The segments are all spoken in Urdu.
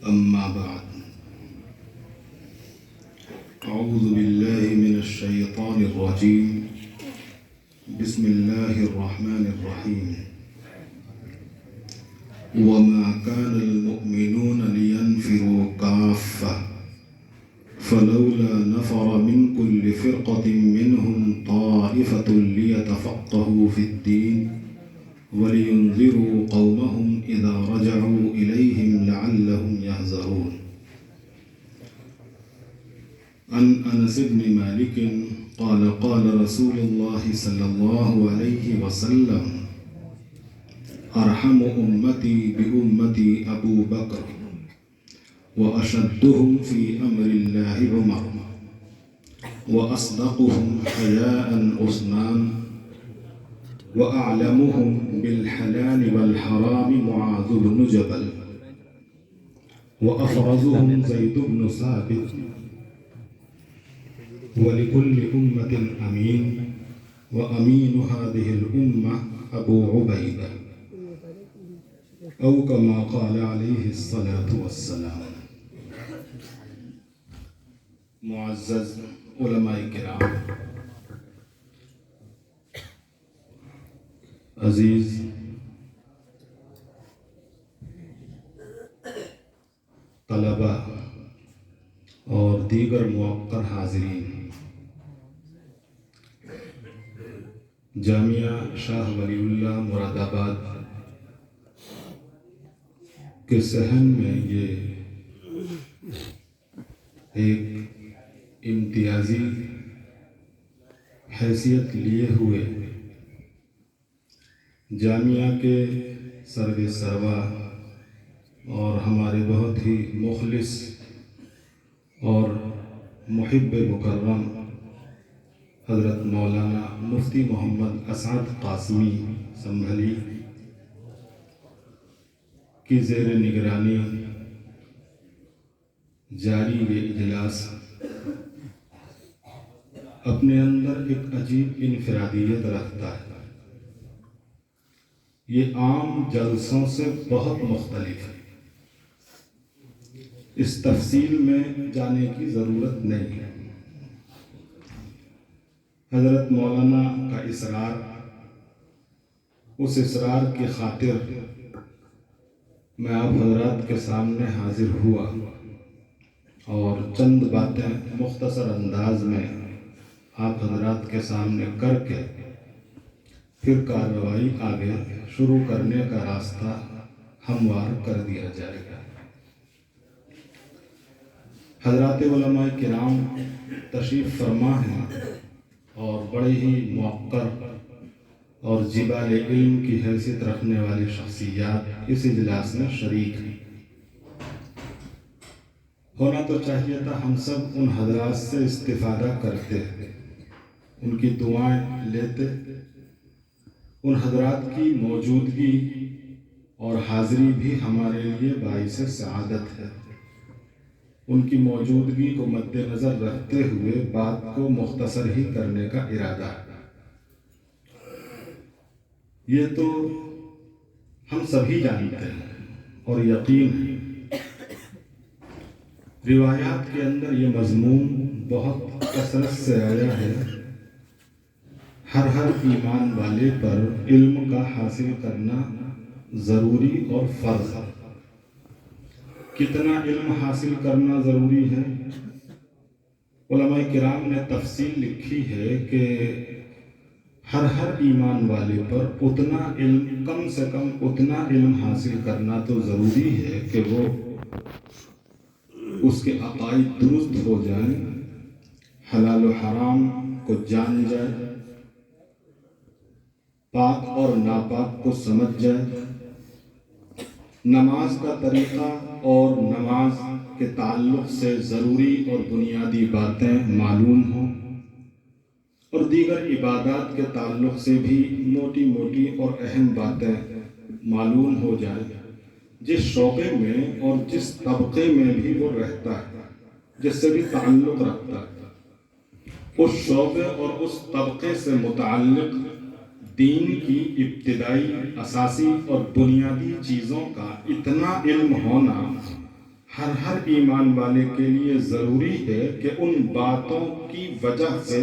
أما بعد أعوذ بالله من الشيطان الرجيم بسم الله الرحمن الرحيم وما كان المؤمنون لينفروا كافة فلولا نفر من كل فرقة منهم طائفة ليتفقهوا في الدين ولينذروا قومهم إذا رجعوا إليهم لعلهم يحذرون عن أنس بن مالك قال قال رسول الله صلى الله عليه وسلم أرحم أمتي بأمتي أبو بكر وأشدهم في أمر الله عمر وأصدقهم حياء عثمان وأعلمهم بالحلال والحرام معاذ بن جبل وأفرزهم زيد بن ثابت ولكل أمة أمين وأمين هذه الأمة أبو عبيدة أو كما قال عليه الصلاة والسلام. معزز علماء کرام، عزیز طلبہ اور دیگر موقر حاضرین، جامعہ شاہ ولی اللہ مراد آباد کے صحن میں یہ ایک امتیازی حیثیت لیے ہوئے جامعہ کے سرو سروا اور ہمارے بہت ہی مخلص اور محب مکرم حضرت مولانا مفتی محمد اسعد قاسمی سنبھلی کی زیر نگرانی جاری یہ اجلاس اپنے اندر ایک عجیب انفرادیت رکھتا ہے۔ یہ عام جلسوں سے بہت مختلف ہے۔ اس تفصیل میں جانے کی ضرورت نہیں ہے۔ حضرت مولانا کا اصرار، اس اصرار کی خاطر میں آپ حضرات کے سامنے حاضر ہوا اور چند باتیں مختصر انداز میں آپ حضرات کے سامنے کر کے پھر کارروائی آگے شروع کرنے کا راستہ ہموار کر دیا جائے گا۔ حضرات علماء کرام تشریف فرما ہیں اور بڑے ہی موقر اور جبال علم کی حیثیت رکھنے والی شخصیات اس اجلاس میں شریک ہیں۔ ہونا تو چاہیے تھا ہم سب ان حضرات سے استفادہ کرتے، ان کی دعائیں لیتے۔ ان حضرات کی موجودگی اور حاضری بھی ہمارے لیے باعث سعادت ہے۔ ان کی موجودگی کو مد نظر رکھتے ہوئے بات کو مختصر ہی کرنے کا ارادہ ہے۔ یہ تو ہم سبھی جانتے ہیں اور یقین ہے، روایات کے اندر یہ مضمون بہت کثرت سے آیا ہے، ہر ایمان والے پر علم کا حاصل کرنا ضروری اور فرض ہے۔ کتنا علم حاصل کرنا ضروری ہے؟ علماء کرام نے تفصیل لکھی ہے کہ ہر ایمان والے پر اتنا علم، کم سے کم اتنا علم حاصل کرنا تو ضروری ہے کہ وہ اس کے عقائد درست ہو جائیں، حلال و حرام کو جان جائے، پاک اور ناپاک کو سمجھ جائے، نماز کا طریقہ اور نماز کے تعلق سے ضروری اور بنیادی باتیں معلوم ہوں، اور دیگر عبادات کے تعلق سے بھی موٹی موٹی اور اہم باتیں معلوم ہو جائیں۔ جس شعبے میں اور جس طبقے میں بھی وہ رہتا ہے، جس سے بھی تعلق رکھتا ہے، اس شعبے اور اس طبقے سے متعلق دین کی ابتدائی، اساسی اور بنیادی چیزوں کا اتنا علم ہونا ہر ایمان والے کے لیے ضروری ہے کہ ان باتوں کی وجہ سے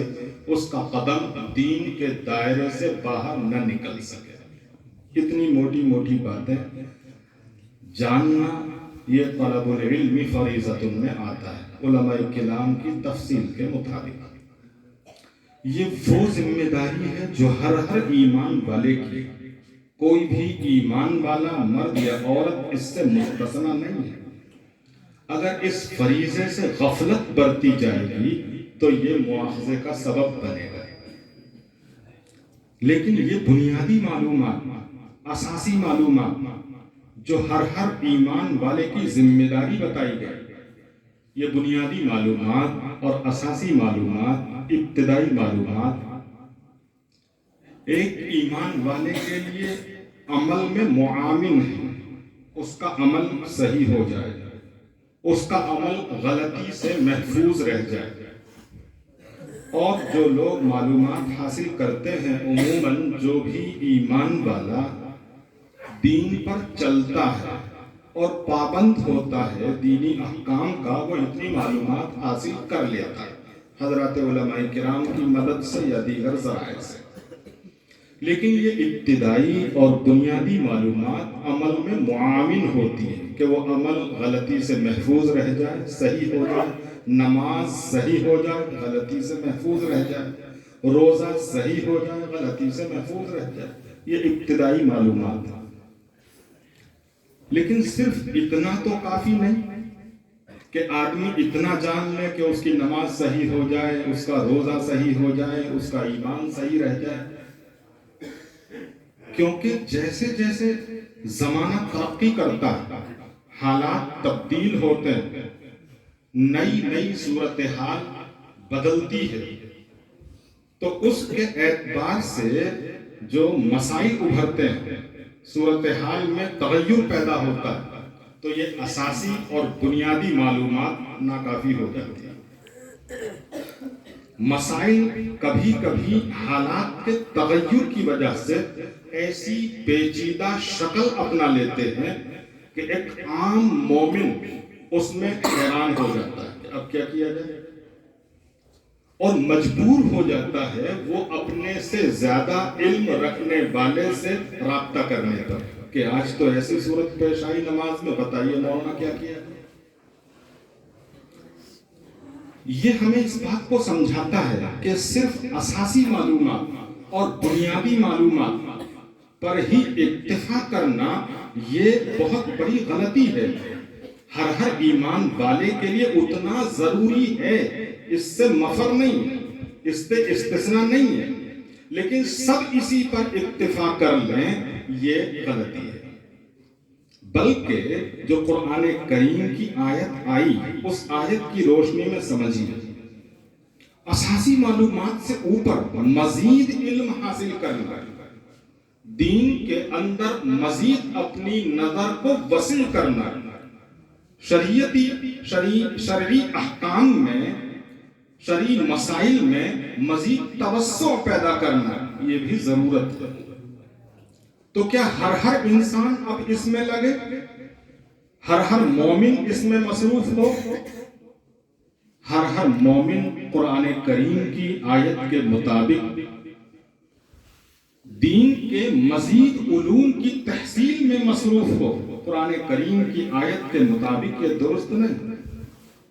اس کا قدم دین کے دائرے سے باہر نہ نکل سکے. اتنی موٹی موٹی باتیں جاننا یہ طلب العلم فریضۃ میں آتا ہے علماء کرام کی تفصیل کے مطابق. یہ وہ ذمہ داری ہے جو ہر ایمان والے کی. کوئی بھی ایمان والا مرد یا عورت اس سے مستثنی نہیں ہے. اگر اس فریضے سے غفلت برتی جائے گی تو یہ مواخذے کا سبب بنے گا. لیکن یہ بنیادی معلومات، اساسی معلومات جو ہر ایمان والے کی ذمہ داری بتائی گئی، یہ بنیادی معلومات اور اساسی معلومات، ابتدائی معلومات ایک ایمان والے کے لیے عمل میں معاون ہے. اس کا عمل صحیح ہو جائے، اس کا عمل غلطی سے محفوظ رہ جائے. اور جو لوگ معلومات حاصل کرتے ہیں، عموماً جو بھی ایمان والا دین پر چلتا ہے اور پابند ہوتا ہے دینی احکام کا، وہ اتنی معلومات حاصل کر لیتا ہے حضرات علماء کرام کی مدد سے یا دیگر ذرائع سے. لیکن یہ ابتدائی اور بنیادی معلومات عمل میں معاون ہوتی ہیں کہ وہ عمل غلطی سے محفوظ رہ جائے، صحیح ہو جائے. نماز صحیح ہو جائے، غلطی سے محفوظ رہ جائے. روزہ صحیح ہو جائے، غلطی سے محفوظ رہ جائے. یہ ابتدائی معلومات ہیں. لیکن صرف اتنا تو کافی نہیں کہ آدمی اتنا جان لے کہ اس کی نماز صحیح ہو جائے، اس کا روزہ صحیح ہو جائے، اس کا ایمان صحیح رہ جائے. کیونکہ جیسے جیسے زمانہ ترقی کرتا ہے، حالات تبدیل ہوتے ہیں، نئی صورتحال بدلتی ہے، تو اس کے اعتبار سے جو مسائل ابھرتے ہیں، صورتحال میں تغیر پیدا ہوتا ہے، تو یہ اساسی اور بنیادی معلومات ناکافی ہو جاتی ہیں. مسائل کبھی کبھی حالات کے تغیر کی وجہ سے ایسی پیچیدہ شکل اپنا لیتے ہیں کہ ایک عام مومن اس میں حیران ہو جاتا ہے کہ اب کیا کیا جائے، اور مجبور ہو جاتا ہے وہ اپنے سے زیادہ علم رکھنے والے سے رابطہ کرنے پر کہ آج تو ایسی صورت پیش آئی نماز میں، بتائیے مولانا کیا کیا. یہ ہمیں اس بات کو سمجھاتا ہے کہ صرف اساسی معلومات اور بنیادی معلومات پر ہی اکتفا کرنا یہ بہت بڑی غلطی ہے. ہر ایمان والے کے لیے اتنا ضروری ہے، اس سے مفر نہیں ہے، اس سے استثناء نہیں ہے. لیکن سب اسی پر اکتفا کر لیں، یہ غلطی ہے. بلکہ جو قرآن کریم کی آیت آئی، اس آیت کی روشنی میں سمجھیے. اساسی معلومات سے اوپر مزید علم حاصل کرنا، دین کے اندر مزید اپنی نظر کو وسیع کرنا، شرعی احکام میں، شرعی مسائل میں مزید توسع پیدا کرنا، یہ بھی ضرورت ہے. تو کیا ہر انسان اب اس میں لگے، ہر مومن اس میں مصروف ہو؟ ہر مومن قرآن کریم کی آیت کے مطابق دین کے مزید علوم کی تحصیل میں مصروف ہو. قرآن کریم کی آیت کے مطابق یہ درست نہیں.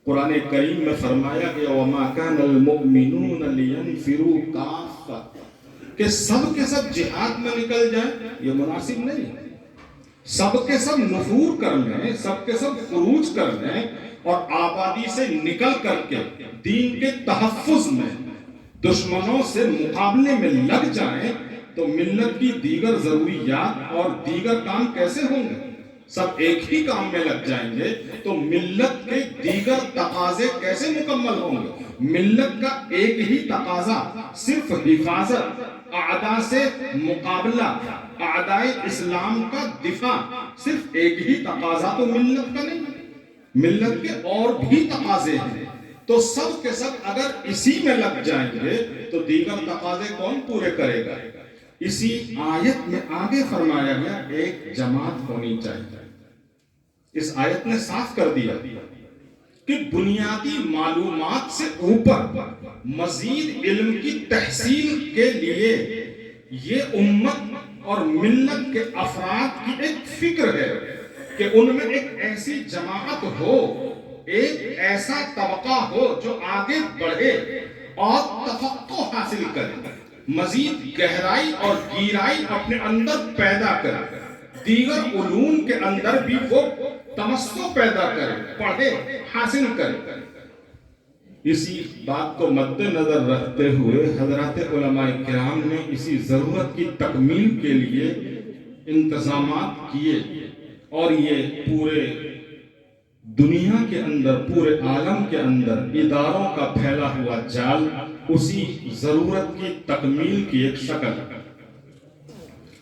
قرآن کریم میں فرمایا کہ وَمَا كَانَ الْمُؤْمِنُونَ لِيَنْفِرُوا كَافَّةً کہ سب کے سب جہاد میں نکل جائیں، یہ مناسب نہیں ہے. سب کے سب نفور کر لیں، سب کے سب خروج کر لیں اور آبادی سے نکل کر کے دین کے تحفظ میں دشمنوں سے مقابلے میں لگ جائیں، تو ملت کی دیگر ضروریات اور دیگر کام کیسے ہوں گے؟ سب ایک ہی کام میں لگ جائیں گے تو ملت کے دیگر تقاضے کیسے مکمل ہوں گے؟ ملت کا ایک ہی تقاضا صرف حفاظت، اعداء سے مقابلہ، اعداء اسلام کا دفاع، صرف ایک ہی تقاضا تو ملت کا نہیں، ملت کے اور بھی تقاضے ہیں. تو سب کے سب اگر اسی میں لگ جائیں گے تو دیگر تقاضے کون پورے کرے گا؟ اسی آیت میں آگے فرمایا گیا ایک جماعت ہونی چاہیے. اس آیت نے صاف کر دیا کہ بنیادی معلومات سے اوپر مزید علم کی تحصیل کے لیے یہ امت اور ملت کے افراد کی ایک فکر ہے کہ ان میں ایک ایسی جماعت ہو، ایک ایسا طبقہ ہو جو آگے بڑھے اور تفقہ حاصل کرے، مزید گہرائی اور گہرائی اپنے اندر پیدا کرے، دیگر علوم کے اندر بھی وہ تمسک پیدا کرے، پڑھے، حاصل کرے۔ اسی بات کو مد نظر رکھتے ہوئے حضرات علماء کرام نے اسی ضرورت کی تکمیل کے لیے انتظامات کیے، اور یہ پورے دنیا کے اندر، پورے عالم کے اندر اداروں کا پھیلا ہوا جال اسی ضرورت کی تکمیل کی ایک شکل ہے۔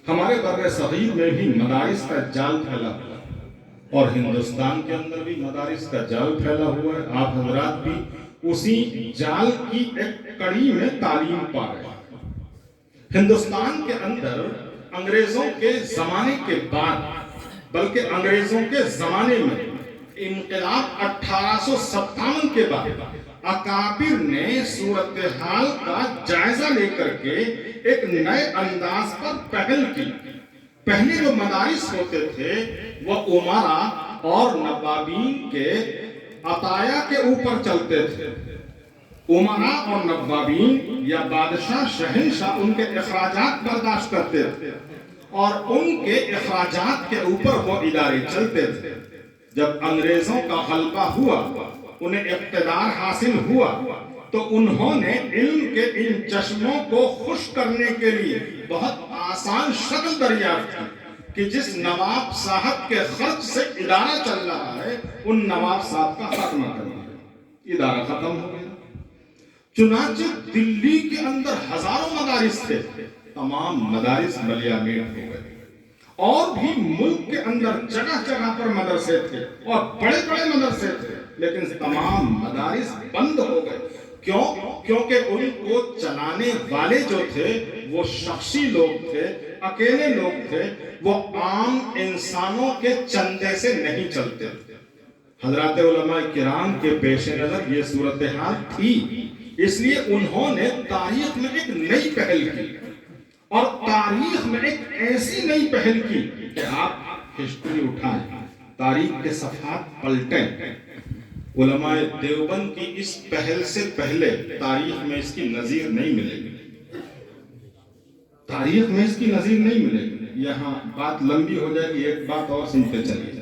ہمارے بر صغیر میں بھی مدارس کا جال پھیلا ہوا ہے، اور ہندوستان کے اندر بھی مدارس کا جال پھیلا ہوا ہے۔ آپ حضرات بھی اسی جال کی ایک کڑی میں تعلیم پا رہے ہیں۔ ہندوستان کے اندر انگریزوں کے زمانے کے بعد، بلکہ انگریزوں کے زمانے میں انقلاب 1857 کے بعد اکابر نے صورتحال کا جائزہ لے کر کے ایک نئے انداز پر پہل کی۔ پہلے جو مدارس ہوتے تھے وہ امرا اور نوابین کے عطایا کے اوپر چلتے تھے۔ امرا اور نوابین یا بادشاہ شہنشاہ ان کے اخراجات برداشت کرتے تھے، اور ان کے اخراجات کے اوپر وہ ادارے چلتے تھے۔ جب انگریزوں کا غلبہ ہوا، انہیں اقتدار حاصل ہوا، تو انہوں نے علم کے ان چشموں کو خشک کرنے کے لیے بہت آسان شکل دریافت کی کہ جس نواب صاحب کے خرچ سے ادارہ چل رہا ہے، ان نواب صاحب کا خاتمہ کر دیا، ادارہ ختم ہو گیا۔ چنانچہ دلی کے اندر ہزاروں مدارس تھے، تمام مدارس ملیامیٹ ہو گئے، اور بھی ملک کے اندر جگہ جگہ پر مدرسے تھے اور بڑے بڑے مدرسے تھے، لیکن تمام مدارس بند ہو گئے۔ کیوں؟ کیونکہ ان کو چلانے والے جو تھے وہ شخصی لوگ تھے، اکیلے لوگ تھے، وہ عام انسانوں کے چندے سے نہیں چلتے۔ حضرات علماء کرام کے پیش نظر یہ صورتحال تھی، اس لیے انہوں نے تاریخ میں ایک نئی پہل کی، اور تاریخ میں ایک ایسی نئی پہل کی کہ آپ ہسٹری اٹھائیں، تاریخ کے صفحات پلٹیں۔ علماء دیوبند کی اس پہل سے پہلے تاریخ میں اس کی نظیر نہیں ملے گی، تاریخ میں اس کی نظیر نہیں ملے گی۔ یہاں بات لمبی ہو جائے گی، ایک بات اور سنتے چلیے۔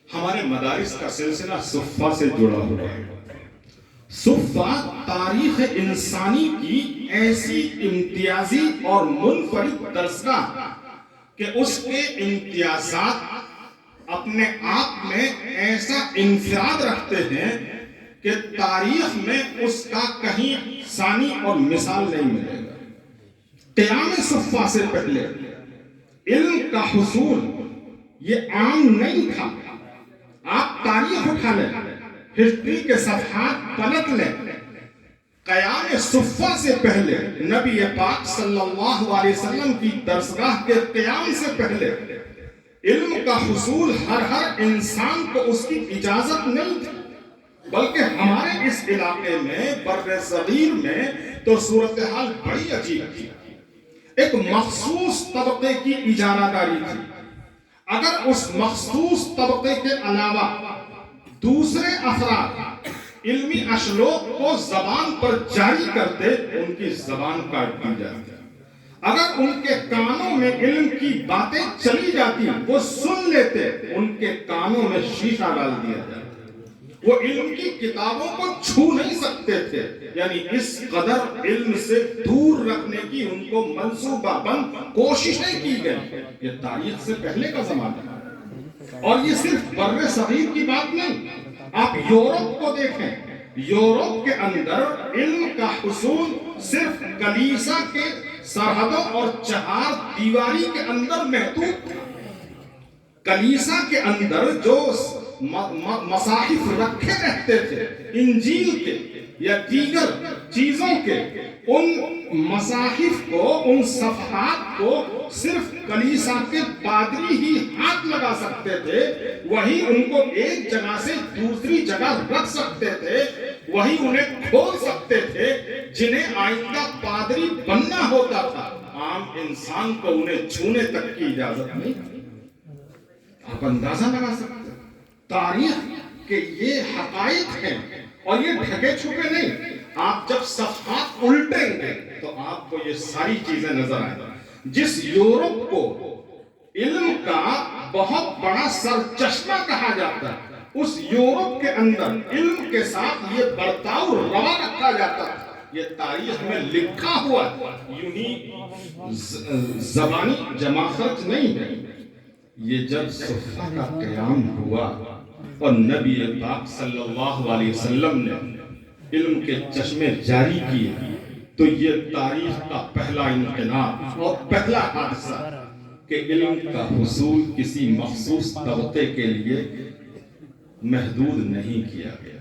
ہمارے مدارس کا سلسلہ صفہ سے جڑا ہوا ہے۔ صفہ تاریخ انسانی کی ایسی امتیازی اور منفرد درسگاہ کہ اس کے امتیازات اپنے آپ میں ایسا انفراد رکھتے ہیں کہ تاریخ میں اس کا کہیں ثانی اور مثال نہیں ملے گا۔ قیام صفہ سے پہلے علم کا حصول یہ عام نہیں تھا۔ آپ تاریخ اٹھا لیں، ہسٹری کے صفحات پلٹ لیں، قیام صفہ سے پہلے نبی پاک صلی اللہ علیہ وسلم کی درسگاہ کے قیام سے پہلے علم کا حصول ہر انسان کو اس کی اجازت نہیں تھی، بلکہ ہمارے اس علاقے میں بر صغیر میں تو صورتحال بڑی عجیب تھی۔ ایک مخصوص طبقے کی اجارہ داری تھی۔ اگر اس مخصوص طبقے کے علاوہ دوسرے افراد علمی اشلوق کو زبان پر جاری کرتے، ان کی زبان کاٹ دی جاتی۔ اگر ان کے کانوں میں علم کی باتیں چلی جاتی، وہ سن لیتے، ان کے کانوں میں شیشہ ڈال دیا جاتا۔ وہ علم کی کتابوں کو چھو نہیں سکتے تھے، یعنی اس قدر علم سے دور رکھنے کی ان کو منصوبہ بند کوششیں کی گئی۔ یہ تاریخ سے پہلے کا زمانہ ہے، اور یہ صرف بر صغیر کی بات نہیں۔ آپ یورپ کو دیکھیں، یورپ کے اندر علم کا حصول صرف کلیسا کے سرحدوں اور چہار دیواری کے اندر محدود تھا۔ کلیسا کے اندر جو مصاحف رکھے رہتے تھے، انجیل کے یا دیگر چیزوں کے ان مصاحف کو، ان صفحات کو صرف کلیسا کے پادری ہی ہاتھ لگا سکتے تھے، وہی ان کو ایک جگہ سے دوسری جگہ رکھ سکتے تھے، وہی انہیں کھول سکتے تھے جنہیں آئندہ پادری بننا ہوتا تھا۔ عام انسان کو انہیں چھونے تک کی اجازت نہیں۔ آپ اندازہ لگا سکتے ہیں تاریخ کہ یہ حقائق ہیں اور یہ ڈھکے چھپے نہیں۔ آپ جب صفحات الٹیں گے تو آپ کو یہ ساری چیزیں نظر آئیں گی۔ جس یورپ کو علم کا بہت بڑا سرچشمہ کہا جاتا ہے، اس یورپ کے اندر علم کے ساتھ یہ برتاؤ روا رکھا جاتا ہے۔ یہ تاریخ میں لکھا ہوا یوں ہی زبانی جمع خرچ نہیں ہے۔ یہ جب صفحہ کا قیام ہوا اور نبی پاک صلی اللہ علیہ وسلم نے علم کے چشمے جاری کیے تو یہ تاریخ کا پہلا انقلاب اور پہلا حادثہ کہ علم کا حصول کسی مخصوص طبقے کے لیے محدود نہیں کیا گیا،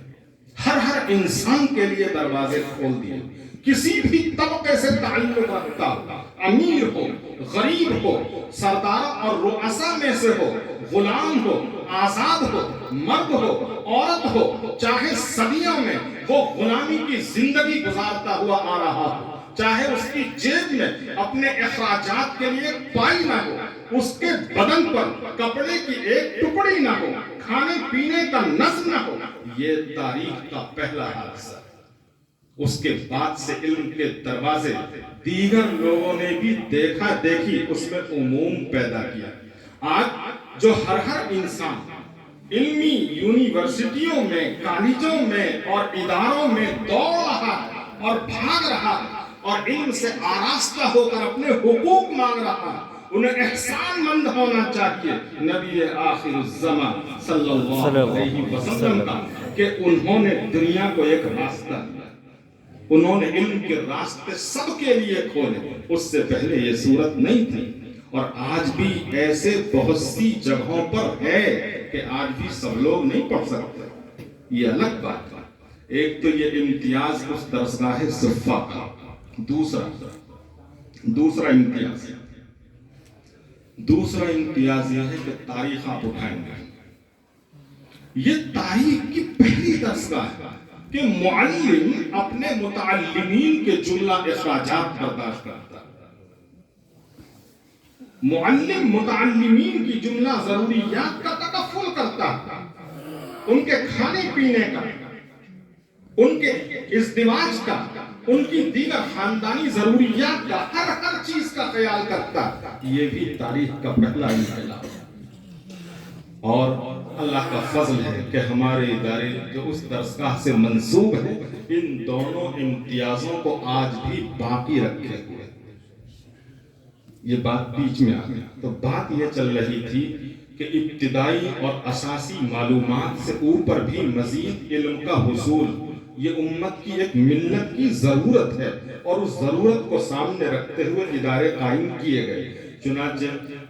ہر انسان کے لیے دروازے کھول دیے۔ کسی بھی طبقے سے تعلق رکھتا ہو، امیر ہو، غریب ہو، سردار اور رؤسا میں سے ہو، غلام ہو، آزاد ہو، مرد ہو، عورت ہو، چاہے صدیوں میں وہ غلامی کی زندگی گزارتا ہوا آ رہا ہو، چاہے اس کی جیب میں اپنے اخراجات کے لیے پائی نہ ہو، اس کے بدن پر کپڑے کی ایک ٹکڑی نہ ہو، کھانے پینے کا نظم نہ ہو، یہ تاریخ کا پہلا حادثہ۔ اس کے بعد سے علم کے دروازے دیگر لوگوں نے بھی دیکھی اس میں عموم پیدا کیا۔ آج جو ہر انسان علمی یونیورسٹیوں میں، کالجوں میں اور اداروں میں دوڑ رہا ہے اور بھاگ رہا ہے اور علم سے آراستہ ہو کر اپنے حقوق مانگ رہا ہے، انہیں احسان مند ہونا چاہیے نبی آخر الزمان صلی اللہ علیہ وسلم کا کہ انہوں نے دنیا کو ایک راستہ دیا، انہوں نے علم کے راستے سب کے لیے کھولے۔ اس سے پہلے یہ صورت نہیں تھی اور آج بھی ایسے بہت سی جگہوں پر ہے کہ آج بھی سب لوگ نہیں پڑھ سکتے، یہ الگ بات ہے۔ ایک تو یہ امتیاز اس درسگاہ صفا کا، دوسرا امتیاز یہ ہے کہ تاریخ آپ اٹھائیں گے۔ یہ تاریخ کی پہلی درسگاہ ہے کہ معلم اپنے متعلمین کے جملہ اخراجات برداشت کرتا ہے۔ معلم متعلمین کی جملہ ضروریات کا تکفل کرتا ہے، ان کے کھانے پینے کا، ان کے ازدواج کا، ان کی دیگر خاندانی ضروریات کا، ہر چیز کا خیال کرتا ہے۔ یہ بھی تاریخ کا پہلا انقلاب ہے۔ اور اللہ کا فضل ہے کہ ہمارے ادارے جو اس درسگاہ سے منسوب ہیں ان دونوں امتیازوں کو آج بھی باقی رکھے ہوئے۔ یہ بات بیچ میں آ گئی تو بات یہ چل رہی تھی کہ ابتدائی اور اساسی معلومات سے اوپر بھی مزید علم کا حصول یہ امت کی ایک ملت کی ضرورت ہے اور اس ضرورت کو سامنے رکھتے ہوئے ادارے قائم کیے گئے۔ چنانچہ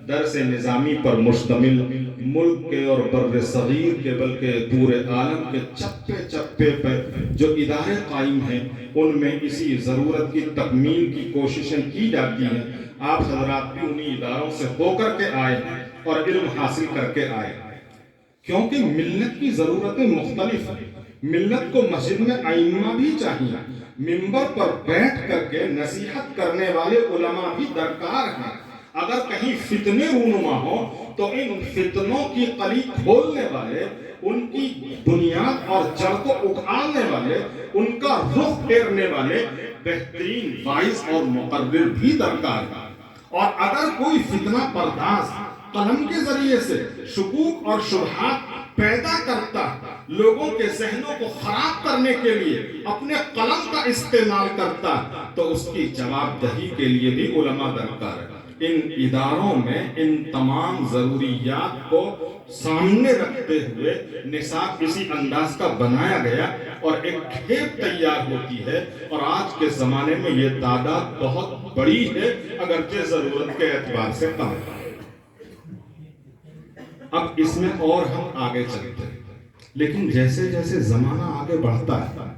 درس نظامی پر مشتمل ملک کے اور بر صغیر کے بلکہ پورے عالم کے چپے چپے پر جو ادارے قائم ہیں ان میں اسی ضرورت کی تکمیل کی کوششیں کی جاتی ہیں۔ آپ حضرات بھی انہی اداروں سے ہو کر کے آئے ہیں اور علم حاصل کر کے آئے ہیں، کیونکہ ملت کی ضرورتیں مختلف ہیں۔ ملت کو مسجد میں ائمہ بھی چاہیے، منبر پر بیٹھ کر کے نصیحت کرنے والے علماء بھی درکار ہیں۔ اگر کہیں فتنے رونما ہوں تو ان فتنوں کی قلی کھولنے والے، ان کی بنیاد اور جڑ کو اکھاڑنے والے، ان کا رخ پھیرنے والے بہترین واعظ اور مقرر بھی درکار ہیں۔ اور اگر کوئی فتنہ پرداز قلم کے ذریعے سے شکوک اور شبہات پیدا کرتا، لوگوں کے ذہنوں کو خراب کرنے کے لیے اپنے قلم کا استعمال کرتا، تو اس کی جواب دہی کے لیے بھی علماء درکار ہے۔ ان اداروں میں ان تمام ضروریات کو سامنے رکھتے ہوئے نصاب اسی انداز کا بنایا گیا اور ایک کھیپ تیار ہوتی ہے، اور آج کے زمانے میں یہ تعداد بہت بڑی ہے اگرچہ ضرورت کے اعتبار سے کم ہے۔ اب اس میں اور ہم آگے چلتے ہیں، لیکن جیسے جیسے زمانہ آگے بڑھتا ہے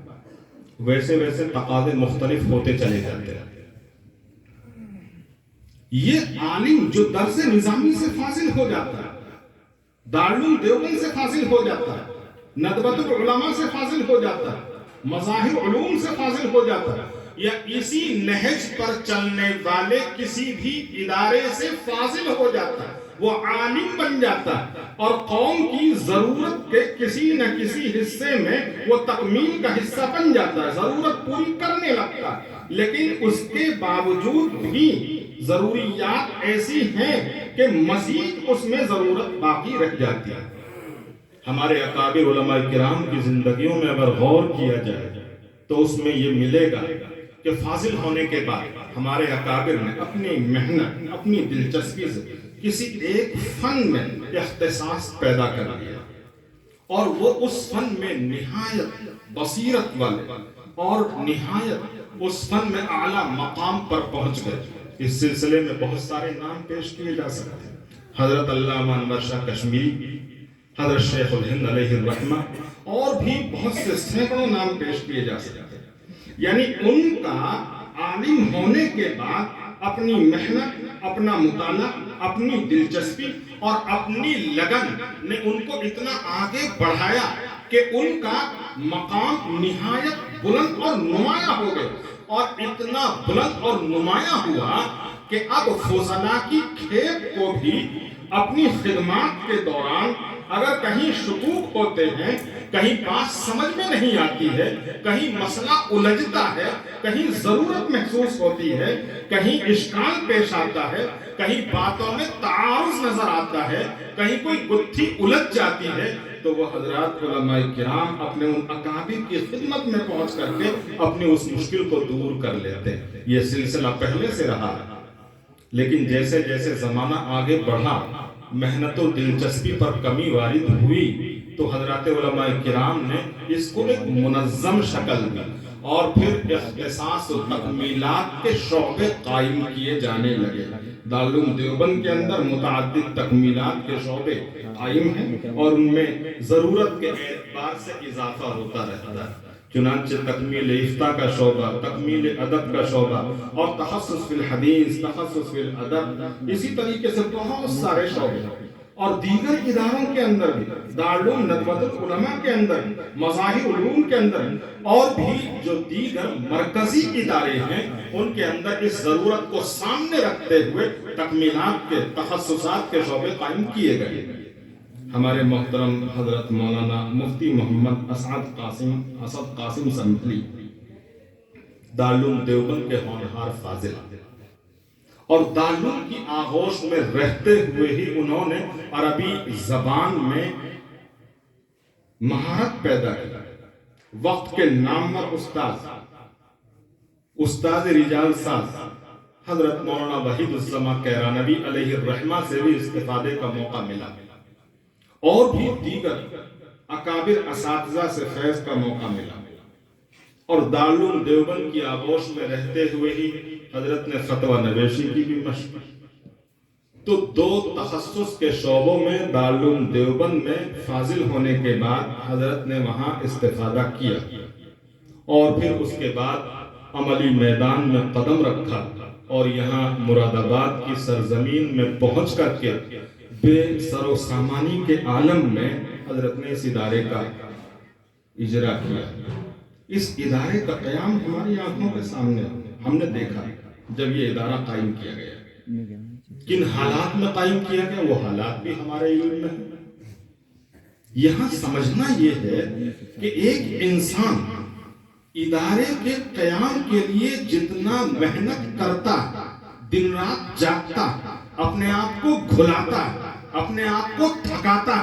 ویسے ویسے تقاضے مختلف ہوتے چلے جاتے ہیں۔ یہ عالم جو درس نظامی سے فاضل ہو جاتا ہے، دارالعلوم دیوبند سے فاضل ہو جاتا ہے، ندوۃ العلماء سے فاضل ہو جاتا ہے، مظاہر علوم سے فاضل ہو جاتا ہے، یا اسی نہج پر چلنے والے کسی بھی ادارے سے فاضل ہو جاتا ہے، وہ عالم بن جاتا ہے اور قوم کی ضرورت کے کسی نہ کسی حصے میں وہ تکمیل کا حصہ بن جاتا ہے، ضرورت پوری کرنے لگتا ہے۔ لیکن اس کے باوجود بھی ضروریات ایسی ہیں کہ مزید اس میں ضرورت باقی رہ جاتی ہے۔ ہمارے اکابر علماء کرام کی زندگیوں میں اگر غور کیا جائے تو اس میں یہ ملے گا کہ فاضل ہونے کے بعد ہمارے اکابر نے اپنی محنت، اپنی دلچسپی سے کسی ایک فن میں اختصاص پیدا کر لیا اور وہ اس فن میں نہایت بصیرت والے اور نہایت اس فن میں اعلیٰ مقام پر پہنچ گئے۔ اس سلسلے میں بہت سارے نام پیش کیے جا سکتے ہیں، حضرت علامہ انور شاہ کشمیری، حضرت شیخ الہند علیہ الرحمہ، اور بھی بہت سے سینکڑوں نام پیش کیے جا سکتے ہیں۔ یعنی ان کا عالم ہونے کے بعد اپنی محنت، اپنا مطالعہ، اپنی دلچسپی اور اپنی لگن نے ان کو اتنا آگے بڑھایا کہ ان کا مقام نہایت بلند اور نمایاں ہو گئے، اور اتنا بلند اور نمایاں ہوا کہ اب فضلاء کی کھیپ کو بھی اپنی خدمات کے دوران اگر کہیں شکوک ہوتے ہیں، کہیں بات سمجھ میں نہیں آتی ہے، کہیں مسئلہ الجھتا ہے، کہیں ضرورت محسوس ہوتی ہے، کہیں اشکال پیش آتا ہے، کہیں باتوں میں تعارض نظر آتا ہے، کہیں کوئی گتھی الجھ جاتی ہے، تو وہ حضرات علماء کرام اپنے ان اکابر کی خدمت میں پہنچ کر کے اپنی اس مشکل کو دور کر لیتے ہیں۔ یہ سلسلہ پہلے سے رہا ہے، لیکن جیسے جیسے زمانہ آگے بڑھا، محنت و دلچسپی پر کمی وارد ہوئی، تو حضرات علماء کرام نے اس کو ایک منظم شکل دی اور پھر اختصاص و تکمیلات کے شعبے قائم کیے جانے لگے۔ دارالعلوم دیوبند کے اندر متعدد تکمیلات کے شعبے قائم ہیں اور ان میں ضرورت کے اعتبار سے اضافہ ہوتا رہتا ہے۔ چنانچہ تکمیل افتاء کا شعبہ، تکمیل ادب کا شعبہ اور تخصص فی الحدیث، تخصص فی الادب، اسی طریقے سے بہت سارے شعبے اور دیگر اداروں کے اندر بھی، دارالعلوم ندوۃ العلماء کے اندر، مظاہر علوم کے اندر، اور بھی جو دیگر مرکزی ادارے ہیں ان کے اندر اس ضرورت کو سامنے رکھتے ہوئے تکمیلات کے، تخصصات کے شعبے قائم کیے گئے۔ ہمارے محترم حضرت مولانا مفتی محمد اسعد قاسم سنبھلی دارالعلوم دیوبند کے ہونہار فاضل، اور دارالعلوم کی آغوش میں رہتے ہوئے ہی انہوں نے عربی زبان میں مہارت پیدا کی۔ وقت کے نامور استاد رجال ساز حضرت مولانا وحید الزما کیرانوی علیہ الرحمہ سے بھی استفادے کا موقع ملا، اور بھی دیگر اکابر اساتذہ سے فیض کا موقع ملا، اور دارالعلوم دیوبند کی آغوش میں رہتے ہوئے ہی حضرت نے فتویٰ نویسی کی بھی مشق۔ تو دو تخصص کے شعبوں میں دارالعلوم دیوبند میں فاضل ہونے کے بعد حضرت نے وہاں استفادہ کیا، اور پھر اس کے بعد عملی میدان میں قدم رکھا، اور یہاں مراد آباد کی سرزمین میں پہنچ کر کے بے سر و سامانی کے عالم میں حضرت نے اس ادارے کا اجرا کیا۔ اس ادارے کا قیام ہماری آنکھوں کے سامنے ہم نے دیکھا جب یہ ادارہ قائم کیا گیا، کن حالات میں قائم کیا گیا، وہ حالات بھی ہمارے علم میں ہیں۔ یہاں سمجھنا یہ ہے کہ ایک انسان ادارے کے قیام کے لیے جتنا محنت کرتا، دن رات جاگتا، اپنے آپ کو گھلاتا، اپنے آپ کو تھکاتا،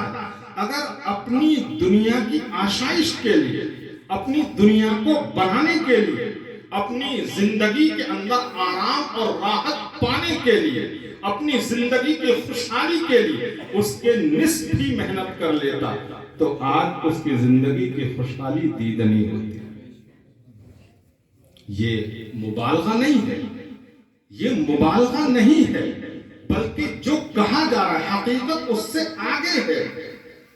اگر اپنی دنیا کی آشائش کے لیے، اپنی دنیا کو بنانے کے لیے، اپنی زندگی کے اندر آرام اور راحت پانے کے لیے، اپنی زندگی کی خوشحالی کے لیے اس کے نصف بھی محنت کر لیتا، تو آج اس کی زندگی کی خوشحالی دیدنی ہوتی۔ یہ مبالغہ نہیں ہے، یہ مبالغہ نہیں ہے، بلکہ جو کہا جا رہا ہے حقیقت اس سے آگے ہے۔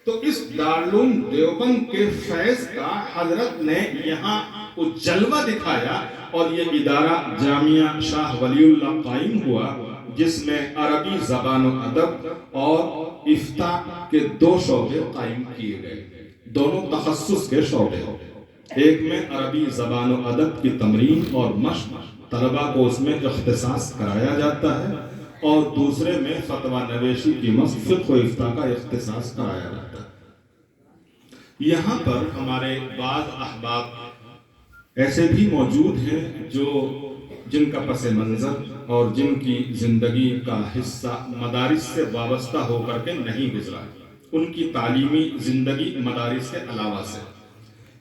تو اس دارالعلوم دیوبند کے فیض کا حضرت نے یہاں وہ جلوہ دکھایا اور یہ ادارہ جامعہ شاہ ولی اللہ قائم ہوا، جس میں عربی زبان و ادب اور افتاء کے 2 شعبے قائم کیے گئے، دونوں تخصص کے شعبے. ایک میں عربی زبان و ادب کی تمرین اور مشق، طلباء کو اس میں اختصاص کرایا جاتا ہے، اور دوسرے میں فتویٰ نویسی کی مشق، فقہ و افتاء کا اختصاص کرایا جاتا ہے. یہاں پر ہمارے بعض احباب ایسے بھی موجود ہیں جن کا پس منظر اور جن کی زندگی کا حصہ مدارس سے وابستہ ہو کر کے نہیں گزرا، ان کی تعلیمی زندگی مدارس کے علاوہ سے،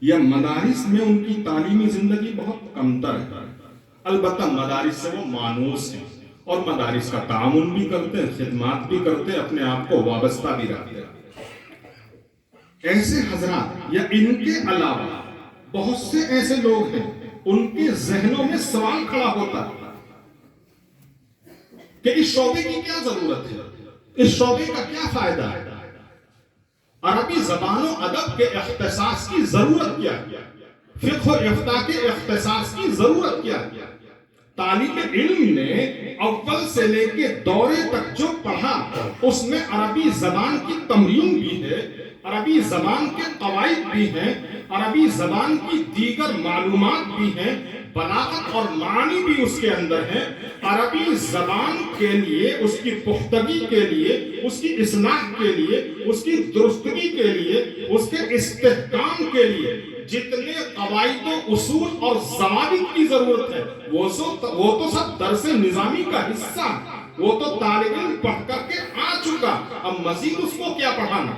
یا مدارس میں ان کی تعلیمی زندگی بہت کمتر ہے. البتہ مدارس سے وہ مانوس ہیں اور مدارس کا تعاون بھی کرتے ہیں، خدمات بھی کرتے ہیں، اپنے آپ کو وابستہ بھی رکھتے ہیں. ایسے حضرات یا ان کے علاوہ بہت سے ایسے لوگ ہیں، ان کے ذہنوں میں سوال کھڑا ہوتا ہے کہ اس شعبے کی کیا ضرورت ہے، اس شعبے کا کیا فائدہ ہے، عربی زبان و ادب کے اختصاص کی ضرورت کیا ہے، فقہ و افتاء کے اختصاص کی ضرورت کیا ہے. طالب علم نے اول سے لے کے دورے تک جو پڑھا، اس میں عربی زبان کی تمرین بھی ہے، عربی زبان کے قواعد بھی ہیں، عربی زبان کی دیگر معلومات بھی ہیں، بلاغت اور معانی بھی اس کے اندر ہیں. عربی زبان کے لیے، اس کی پختگی کے لیے، اس کی اصلاح کے لیے، اس کی درستگی کے لیے، اس کے استحکام کے لیے جتنے قواعد و اصول اور ضوابط کی ضرورت ہے، وہ تو سب درس نظامی کا حصہ، وہ تو طالب علم پڑھ کر کے آ چکا، اب مزید اس کو کیا پڑھانا.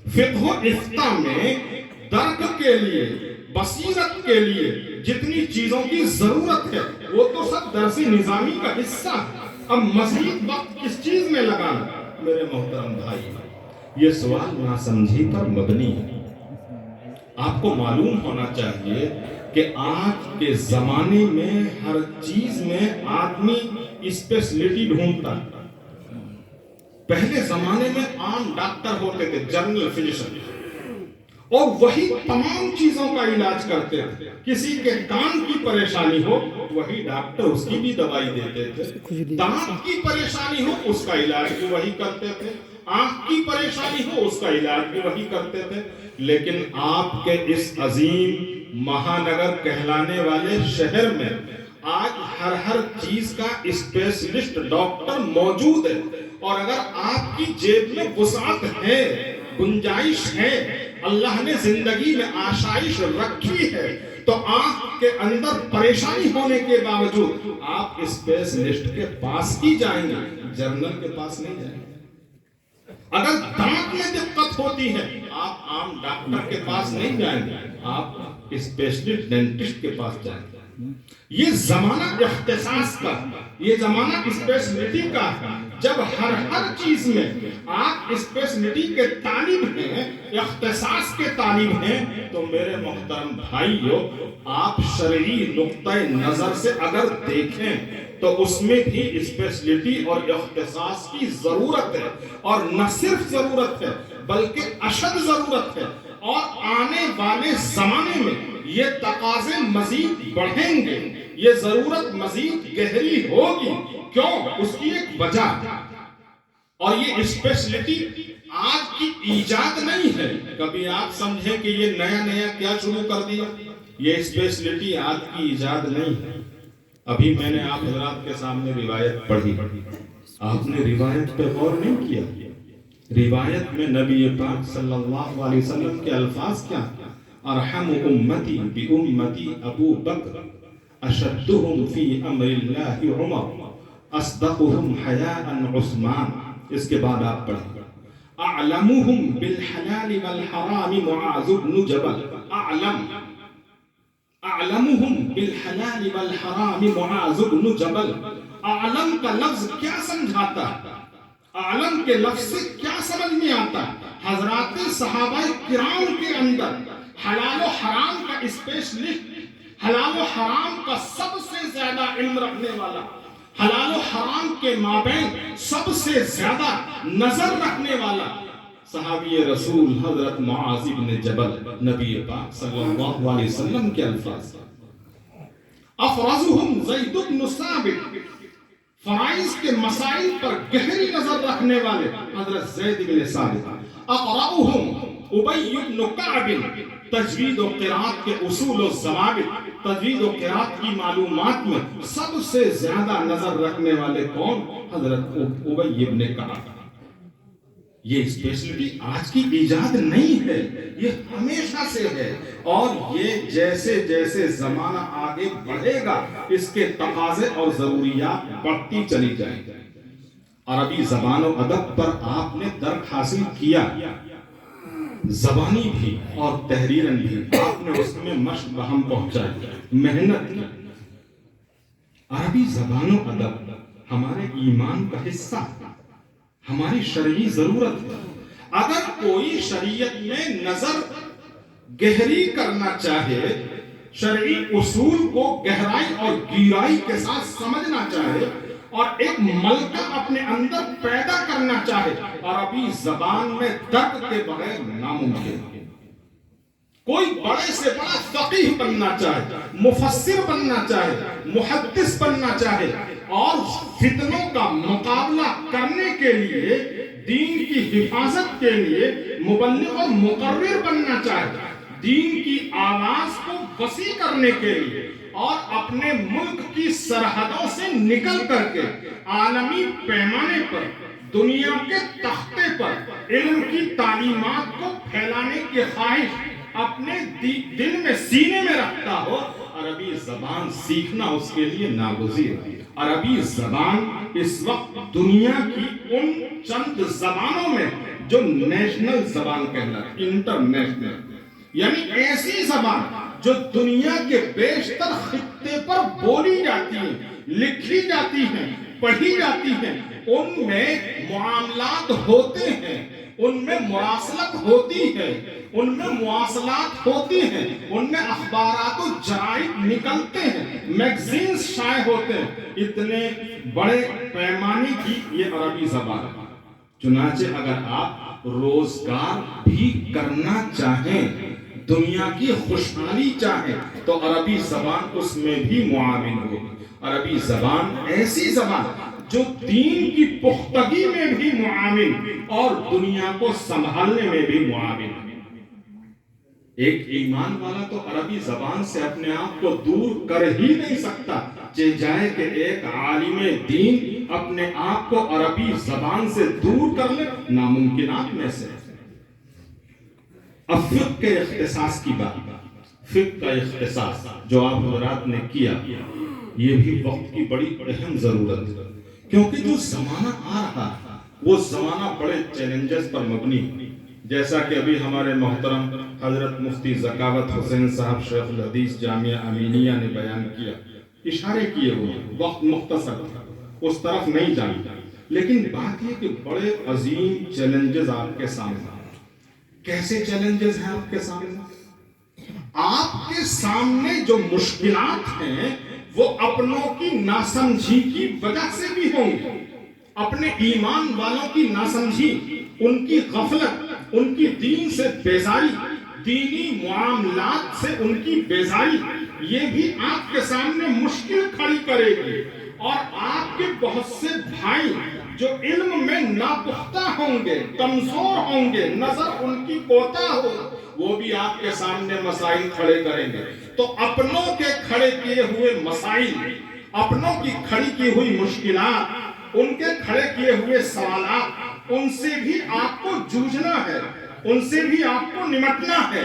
فقہ و افتاء میں درک کے لیے، بصیرت کے لیے جتنی چیزوں کی ضرورت ہے، وہ تو سب درس نظامی کا حصہ ہے. اب مزید وقت کس چیز میں لگانا؟ میرے محترم بھائی، یہ سوال ناسمجھی پر مبنی ہے. آپ کو معلوم ہونا چاہیے کہ آج کے زمانے میں ہر چیز میں آدمی اسپیشلٹی ڈھونڈتا ہے. پہلے زمانے میں عام ڈاکٹر ہوتے تھے، جنرل فزیشین، اور وہی تمام چیزوں کا علاج کرتے تھے. کسی کے کان کی پریشانی ہو، وہی ڈاکٹر اس کی بھی دوائی دیتے تھے. دانت کی پریشانی ہو، اس کا علاج بھی وہی کرتے تھے. آنکھ کی پریشانی ہو، اس کا علاج بھی وہی کرتے تھے. لیکن آپ کے اس عظیم مہانگر کہلانے والے شہر میں آج ہر چیز کا اسپیشلسٹ ڈاکٹر موجود ہے. اور اگر آپ کی جیب میں وسعت ہے، گنجائش ہے، اللہ نے زندگی میں آشائش رکھی ہے، تو آنکھ کے اندر پریشانی ہونے کے باوجود آپ اسپیشلسٹ کے پاس ہی جائیں گے، جنرل کے پاس نہیں جائیں گے. اگر دانت میں دقت ہوتی ہے، آپ عام ڈاکٹر کے پاس نہیں جائیں گے، آپ اسپیشلسٹ ڈینٹسٹ کے پاس جائیں گے. یہ زمانہ اختصاص کا، یہ زمانہ اسپیشلٹی کا ہے. جب ہر چیز میں آپ اسپیشلٹی کے طالب ہیں، اختصاص کے طالب ہیں، تو میرے محترم بھائیو، آپ شرعی نقطہ نظر سے اگر دیکھیں تو اس میں بھی اسپیشلٹی اور اختصاص کی ضرورت ہے. اور نہ صرف ضرورت ہے بلکہ اشد ضرورت ہے. اور آنے والے زمانے میں یہ تقاضے مزید بڑھیں گے، یہ ضرورت مزید گہری ہوگی. کیوں؟ اس کی ایک وجہ. اور یہ اسپیشلٹی آج کی ایجاد نہیں ہے. کبھی آپ سمجھیں کہ یہ نیا کیا شروع کر دیا. یہ اسپیشلٹی آج کی ایجاد نہیں ہے. ابھی میں نے آپ حضرات کے سامنے روایت پڑھی، آپ نے روایت پہ غور نہیں کیا. روایت میں نبی پاک صلی اللہ علیہ وسلم کے الفاظ کیا؟ ارحم امتی بی امتی ابو بکر، اشدہم فی امر اللہ عمر، اصدقہم حیاء عثمان. اس کے بعد آپ پڑھیں اعلمہم بالحلال والحرام معاذ بن جبل. اعلمہم بالحلال والحرام معاذ بن جبل. اعلم کا لفظ کیا سمجھاتا ہے؟ عالم کے لفظ سے کیا سمجھ میں آتا ہے؟ حضرات صحابہ کرام کے اندر حلال و حرام کا اسپیشلسٹ، حلال و حرام کا سب سے زیادہ علم رکھنے والا، حلال و حرام کے مابین سب سے زیادہ نظر رکھنے والا صحابی رسول حضرت معاذ بن جبل نبی پاک صلی اللہ علیہ وسلم کے الفاظ، افرزهم زید بن ثابت، فرائض کے مسائل پر گہری نظر رکھنے والے حضرت زید بن ثابت، اقرأهم ابی بن کعب، تجوید و قرات کے اصول و ضوابط، تجوید و قرات کی معلومات میں سب سے زیادہ نظر رکھنے والے کون؟ حضرت ابی بن کعب۔ یہ اسپیشلٹی آج کی ایجاد نہیں ہے، یہ ہمیشہ سے ہے، اور یہ جیسے جیسے زمانہ آگے بڑھے گا اس کے تقاضے اور ضروریات بڑھتی چلی جائیں گی۔ عربی زبان و ادب پر آپ نے درک حاصل کیا، زبانی بھی اور تحریراً بھی آپ نے اس میں مشق بہم پہنچائی، محنت کی۔ عربی زبان و ادب ہمارے ایمان کا حصہ، ہماری شرعی ضرورت ہے۔ اگر کوئی شریعت میں نظر گہری کرنا چاہے، شرعی اصول کو گہرائی اور گہرائی کے ساتھ سمجھنا چاہے اور ایک ملکہ اپنے اندر پیدا کرنا چاہے، عربی زبان میں درد کے بغیر ناممکن۔ کوئی بڑے سے بڑا فقیہ بننا چاہے، مفسر بننا چاہے، محدث بننا چاہے اور فتنوں کا مقابلہ کرنے کے لیے، دین کی حفاظت کے لیے مبلغ اور مقرر بننا چاہے، دین کی آواز کو وسیع کرنے کے لیے اور اپنے ملک کی سرحدوں سے نکل کر کے عالمی پیمانے پر، دنیا کے تختے پر علم کی تعلیمات کو پھیلانے کی خواہش اپنے دل میں، سینے میں رکھتا ہو، عربی زبان سیکھنا اس کے لیے ناگزیر ہے۔ عربی زبان اس وقت دنیا کی ان چند زبانوں میں جو نیشنل زبان کہلاتی، انٹرنیشنل، یعنی ایسی زبان جو دنیا کے بیشتر خطے پر بولی جاتی ہیں، لکھی جاتی ہیں، پڑھی جاتی ہیں، ان میں معاملات ہوتے ہیں، ان میں مراسلت ہوتی ہے، ان میں مواصلات ہوتی ہیں، ان میں اخبارات و جرائد نکلتے ہیں، میگزینز شائع ہوتے ہیں۔ اتنے بڑے پیمانے کی یہ عربی زبان ہے۔ چنانچہ اگر آپ روزگار بھی کرنا چاہیں، دنیا کی خوشحالی چاہیں، تو عربی زبان اس میں بھی معاون ہوگی۔ عربی زبان ایسی زبان جو دین کی پختگی میں بھی معاون اور دنیا کو سنبھالنے میں بھی معاون ہے۔ ایک ایمان والا تو عربی زبان سے اپنے آپ کو دور کر ہی نہیں سکتا، جائے کہ ایک عالم دین اپنے آپ کو عربی زبان سے دور کر لے، ناممکنات میں سے۔ اب فقہ کے اختصاص کی بات، فقہ کا اختصاص جو آپ حضرات نے کیا، یہ بھی وقت کی بڑی اہم ضرورت ہے، کیونکہ جو زمانہ آ رہا ہے وہ زمانہ بڑے چیلنجز پر مبنی ہے۔ جیسا کہ ابھی ہمارے محترم حضرت مفتی ذکاوت حسین صاحب شیخ الحدیث جامعہ امینیہ نے بیان کیا، اشارے کیے ہوئے، وقت مختصر اس طرف نہیں جانا، لیکن بات یہ کہ بڑے عظیم چیلنجز آپ کے سامنے۔ کیسے چیلنجز ہیں آپ کے سامنے؟ آپ کے سامنے جو مشکلات ہیں وہ اپنوں کی ناسمجھی کی وجہ سے بھی ہوں گے، اپنے ایمان والوں کی ناسمجھی، ان کی غفلت، ان کی دین سے بیزاری، دینی معاملات سے ان کی بیزاری، یہ بھی آپ کے سامنے مشکل کھڑی کرے گی۔ اور آپ کے بہت سے بھائی جو علم میں ناپختہ ہوں گے، کمزور ہوں گے، نظر ان کی کوتا ہو، وہ بھی آپ کے سامنے مسائل کھڑے کریں گے۔ تو اپنوں کے کھڑے کیے ہوئے مسائل، اپنوں کی کھڑی کی ہوئی مشکلات، ان کے کھڑے کیے ہوئے سوالات، ان سے بھی آپ کو جوجھنا ہے، ان سے بھی آپ کو نمٹنا ہے۔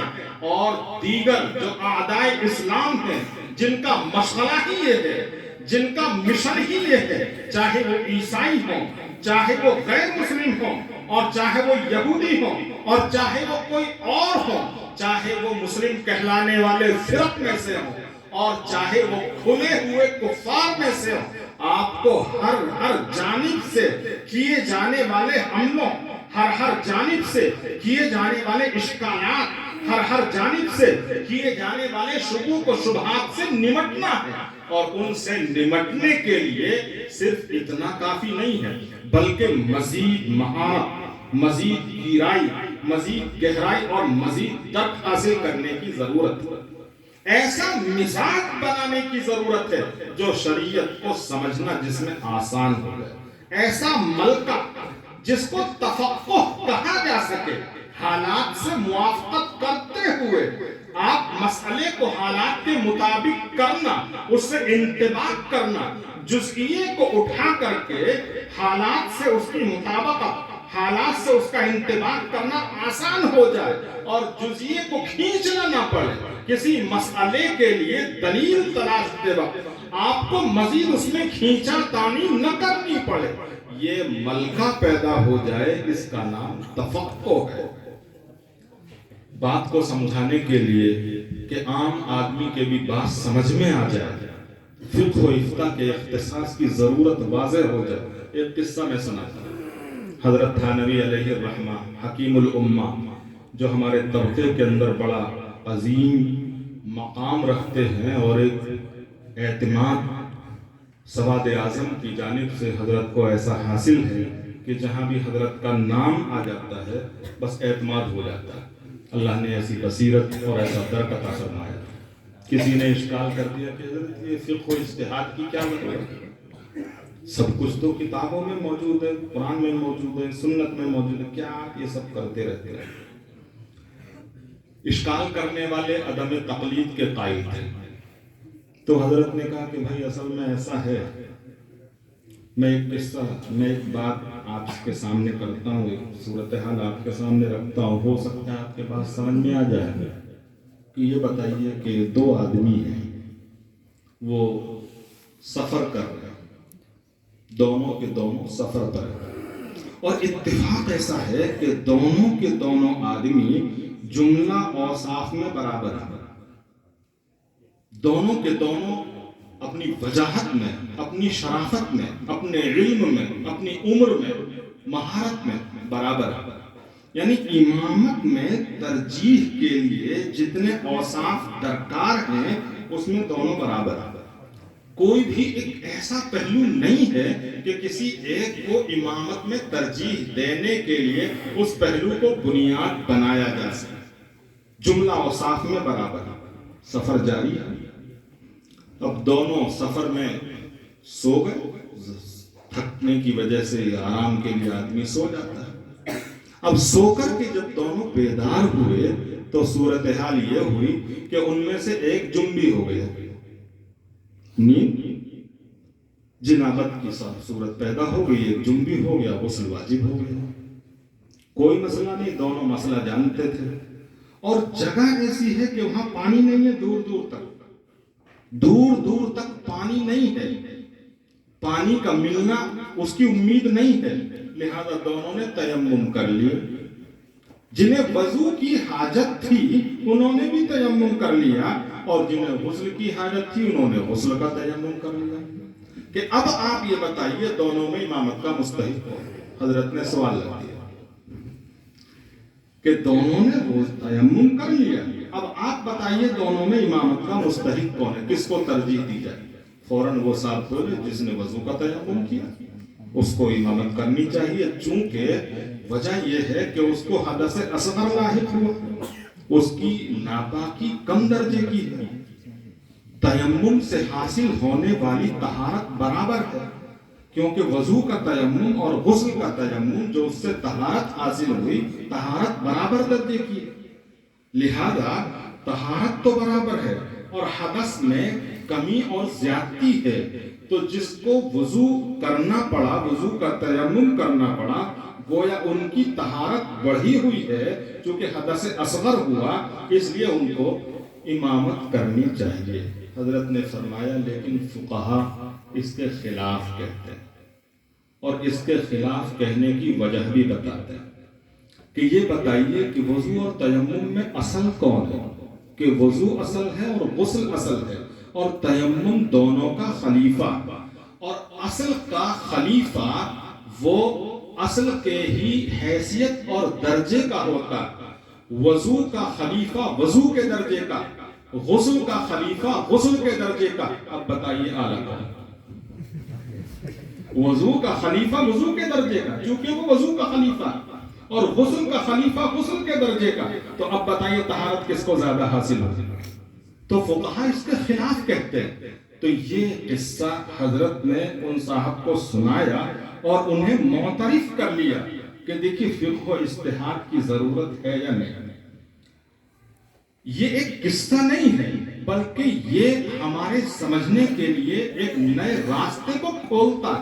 اور دیگر جو اعدائے اسلام ہیں، جن کا مشغلہ ہی یہ ہے، جن کا مشن ہی یہ ہے، چاہے وہ عیسائی ہوں، چاہے وہ غیر مسلم ہوں، اور چاہے وہ یہودی ہوں، اور چاہے وہ کوئی اور ہوں، چاہے وہ مسلم کہلانے والے فرق میں سے ہوں، اور چاہے وہ کھلے ہوئے کفار میں سے ہوں، آپ کو ہر جانب سے کیے جانے والے حملوں، ہر جانب سے کیے جانے والے اشکالات، ہر جانب سے کیے جانے والے شکوک و شبہات سے نمٹنا ہے۔ اور ان سے نمٹنے کے لیے صرف اتنا کافی نہیں ہے، بلکہ مزید مہارت، مزید گہرائی مزید گہرائی اور مزید درک حاصل کرنے کی ضرورت ہے۔ ایسا مزاج بنانے کی ضرورت ہے جو شریعت کو سمجھنا جس میں آسان ہو جائے، ایسا ملکہ جس کو تفقہ کہا جا سکے، حالات سے موافقت کرتے ہوئے آپ مسئلے کو حالات کے مطابق کرنا، اس سے انطباق کرنا، جزئیے کو اٹھا کر کے حالات سے اس کی مطابقت، حالات سے اس کا انطباق کرنا آسان ہو جائے اور جزئیے کو کھینچنا نہ پڑے۔ کسی مسئلے کے لیے دلیل تلاشتے وقت آپ کو مزید اس میں کھینچا تانی نہ کرنی پڑے، یہ ملکہ پیدا ہو جائے، اس کا نام تفقہ ہے۔ بات کو سمجھانے کے لیے کہ عام آدمی کے بھی بات سمجھ میں آ جائے، فقہ و افتاء کے اختصاص کی ضرورت واضح ہو جائے، ایک قصہ میں سناتا ہوں۔ حضرت تھانوی علیہ الرحمہ حکیم الامہ، جو ہمارے طبقے کے اندر بڑا عظیم مقام رکھتے ہیں اور ایک اعتماد سواد اعظم کی جانب سے حضرت کو ایسا حاصل ہے کہ جہاں بھی حضرت کا نام آ جاتا ہے بس اعتماد ہو جاتا ہے۔ اللہ نے ایسی بصیرت اور ایسا درک عطا فرمایا۔ کسی نے اشکال کر دیا کہ حضرت یہ فقہ و اجتہاد کی کیا ضرورت ہے؟ سب کچھ تو کتابوں میں موجود ہے، قرآن میں موجود ہے، سنت میں موجود ہے، کیا آپ یہ سب کرتے رہتے ہیں؟ اشکال کرنے والے عدم تقلید کے قائل تھے۔ تو حضرت نے کہا کہ بھائی اصل میں ایسا ہے، میں ایک بات آپ کے سامنے کرتا ہوں، ایک صورتحال آپ کے سامنے رکھتا ہوں، ہو سکتا ہے آپ کے پاس سمجھ میں آ جائے کہ یہ بتائیے کہ دو آدمی ہیں، وہ سفر کر رہے ہیں، دونوں کے دونوں سفر پر ہیں، اور اتفاق ایسا ہے کہ دونوں کے دونوں آدمی جملہ اوصاف میں برابر ہیں، دونوں کے دونوں اپنی وجاہت میں، اپنی شرافت میں، اپنے علم میں، اپنی عمر میں، مہارت میں برابر ہیں۔ یعنی امامت میں ترجیح کے لیے جتنے اوصاف درکار ہیں اس میں دونوں برابر ہیں۔ کوئی بھی ایک ایسا پہلو نہیں ہے کہ کسی ایک کو امامت میں ترجیح دینے کے لیے اس پہلو کو بنیاد بنایا جا سکے۔ جملہ اوصاف میں برابر ہے۔ سفر جاری ہے، اب دونوں سفر میں سو گئے، تھکنے کی وجہ سے آرام کے لیے آدمی سو جاتا ہے۔ اب سو کر کے جب دونوں بیدار ہوئے تو صورتحال یہ ہوئی کہ ان میں سے ایک جنبی ہو گیا، نیند جنابت کی صورت پیدا ہو گئی، ایک جنبی ہو گیا، غسل واجب ہو گیا۔ کوئی مسئلہ نہیں، دونوں مسئلہ جانتے تھے، اور جگہ ایسی ہے کہ وہاں پانی نہیں ہے، دور دور تک پانی نہیں ہے، پانی کا ملنا اس کی امید نہیں ہے، لہذا دونوں نے تیمم کر لیا۔ جنہیں وضو کی حاجت تھی انہوں نے بھی تیمم کر لیا، اور جنہیں غسل کی حاجت تھی انہوں نے غسل کا تیمم کر لیا کہ اب آپ یہ بتائیے دونوں میں امامت کا مستحق ہو۔ حضرت نے سوال لگا دیا کہ دونوں نے تیمم کر لیا، اب آپ بتائیے دونوں میں امامت کا مستحق کون ہے، کس کو ترجیح دی جائے؟ فوراً وہ صاحب بولے جس نے وضو کا تیمم کیا اس کو امامت کرنی چاہیے، چونکہ وجہ یہ ہے کہ اس کو حدث اصغر لاحق ہوا، اس کی ناپاکی کم درجے کی ہے، تیمم سے حاصل ہونے والی طہارت برابر ہے، کیونکہ وضو کا تیمم اور غسل کا تیمم جو اس سے طہارت حاصل ہوئی، طہارت برابر درجے کی ہے، لہذا طہارت تو برابر ہے، اور حدث میں کمی اور زیادتی ہے، تو جس کو وضو کرنا پڑا، وضو کا تیمم کرنا پڑا، گویا ان کی طہارت بڑھی ہوئی ہے، چونکہ حدث اصغر ہوا، اس لیے ان کو امامت کرنی چاہیے۔ حضرت نے فرمایا لیکن فقہا اس کے خلاف کہتے ہیں، اور اس کے خلاف کہنے کی وجہ بھی بتاتے ہیں کہ یہ بتائیے کہ وضو اور تیمم میں اصل کون ہے، کہ وضو اصل ہے اور غسل اصل ہے، اور تیمم دونوں کا خلیفہ، اور اصل کا خلیفہ وہ اصل کے ہی حیثیت اور درجے کا ہوتا ہے، وضو کا خلیفہ وضو کے درجے کا، غسل کا خلیفہ غسل کے درجے کا۔ اب بتائیے اعلیٰ کون؟ وضو کا خلیفہ وضو کے درجے کا، چونکہ وہ وضو کا خلیفہ، اور غسل کا خلیفہ غسل کے درجے کا، تو اب بتائیے طہارت کس کو زیادہ حاصل ہو؟ تو فقہا اس کے خلاف کہتے ہیں۔ تو یہ قصہ حضرت نے ان صاحب کو سنایا اور انہیں معترف کر لیا کہ دیکھیے فقہ و اجتہاد کی ضرورت ہے یا نہیں۔ یہ ایک قصہ نہیں ہے بلکہ یہ ہمارے سمجھنے کے لیے ایک نئے راستے کو کھولتا،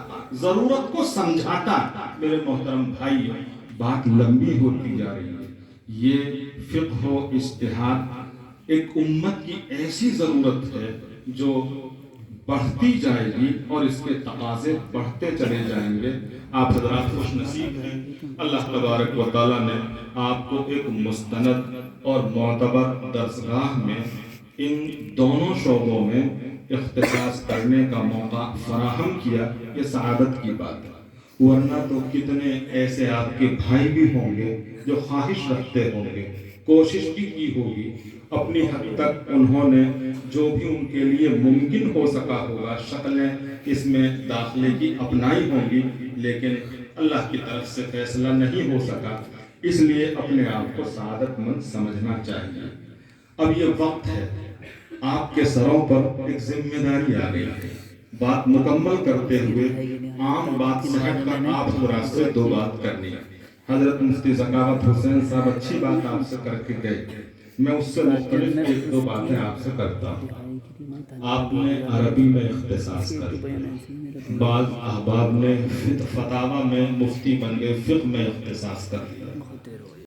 ضرورت کو سمجھاتا۔ میرے محترم بھائی، بات لمبی ہوتی جا رہی ہے۔ یہ فقہ و اجتہاد ایک امت کی ایسی ضرورت ہے جو بڑھتی جائے گی اور اس کے تقاضے بڑھتے چلے جائیں گے۔ آپ حضرات خوش نصیب ہیں، اللہ تبارک و تعالیٰ نے آپ کو ایک مستند اور معتبر درسگاہ میں ان دونوں شعبوں میں اختصاص کرنے کا موقع فراہم کیا۔ یہ سعادت کی بات ہے، ورنہ تو کتنے ایسے آپ کے بھائی بھی ہوں گے جو خواہش رکھتے ہوں گے، کوشش بھی کی ہوگی، اپنی حد تک انہوں نے جو بھی ان کے لیے ممکن ہو سکا ہوگا شکلیں اس میں داخلے کی اپنائی ہوں گی، لیکن اللہ کی طرف سے فیصلہ نہیں ہو سکا، اس لیے اپنے آپ کو سعادت مند سمجھنا چاہیے۔ اب یہ وقت ہے، آپ کے سروں پر ایک ذمہ داری آ گئی ہے، بات مکمل کرتے ہوئے عام بات سے ہٹ کر آپ حضرات سے دو بات کرنی ہے۔ حضرت مفتی ذکاوت حسین صاحب اچھی بات آپ سے کر کے گئے، میں اس سے مختلف ایک دو باتیں آپ سے کرتا ہوں۔ آپ نے عربی میں اختصاص کر لیا، بعض احباب نے فتاوی میں مفتی بن گئے، فقہ میں اختصاص کر لیا۔